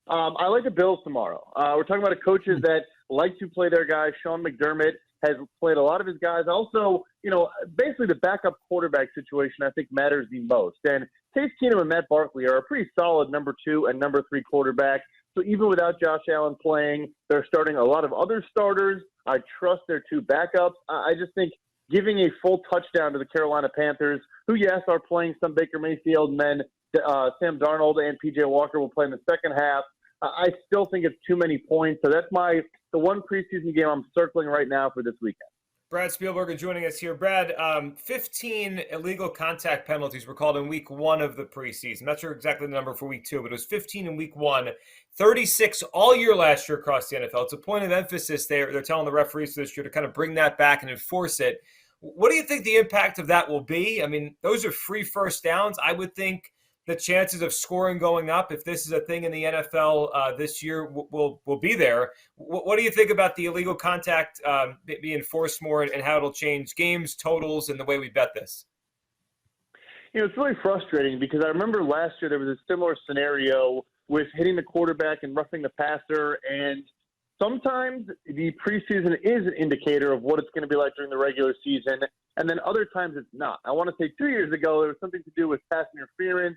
I like the Bills tomorrow. We're talking about coaches that like to play their guys. Sean McDermott has played a lot of his guys. Also, basically the backup quarterback situation I think matters the most. And Case Keenum and Matt Barkley are a pretty solid number 2 and number 3 quarterback. So even without Josh Allen playing, they're starting a lot of other starters. I trust their 2 backups. I just think giving a full touchdown to the Carolina Panthers, who, yes, are playing some Baker Mayfield, and then Sam Darnold and P.J. Walker will play in the second half. I still think it's too many points. So that's the one preseason game I'm circling right now for this weekend. Brad Spielberger joining us here. Brad, 15 illegal contact penalties were called in week 1 of the preseason. Not sure exactly the number for week 2, but it was 15 in week 1, 36 all year last year across the NFL. It's a point of emphasis there. They're telling the referees this year to kind of bring that back and enforce it. What do you think the impact of that will be? I mean, those are free first downs. I would think the chances of scoring going up, if this is a thing in the NFL this year, will be there. What do you think about the illegal contact being enforced more and how it'll change games, totals, and the way we bet this? It's really frustrating because I remember last year there was a similar scenario with hitting the quarterback and roughing the passer, and sometimes the preseason is an indicator of what it's going to be like during the regular season, and then other times it's not. I want to say 2 years ago there was something to do with pass interference.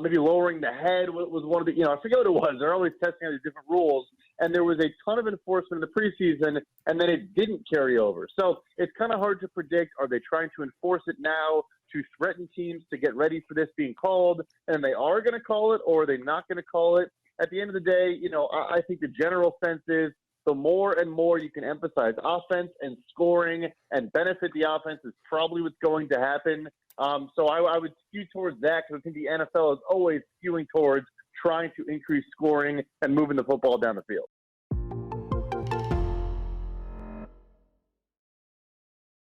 Maybe lowering the head was one of the, I forget what it was. They're always testing out these different rules. And there was a ton of enforcement in the preseason, and then it didn't carry over. So it's kind of hard to predict. Are they trying to enforce it now to threaten teams to get ready for this being called? And they are going to call it, or are they not going to call it? At the end of the day, I think the general sense is the more and more you can emphasize offense and scoring and benefit the offense is probably what's going to happen. So I would skew towards that because I think the NFL is always skewing towards trying to increase scoring and moving the football down the field.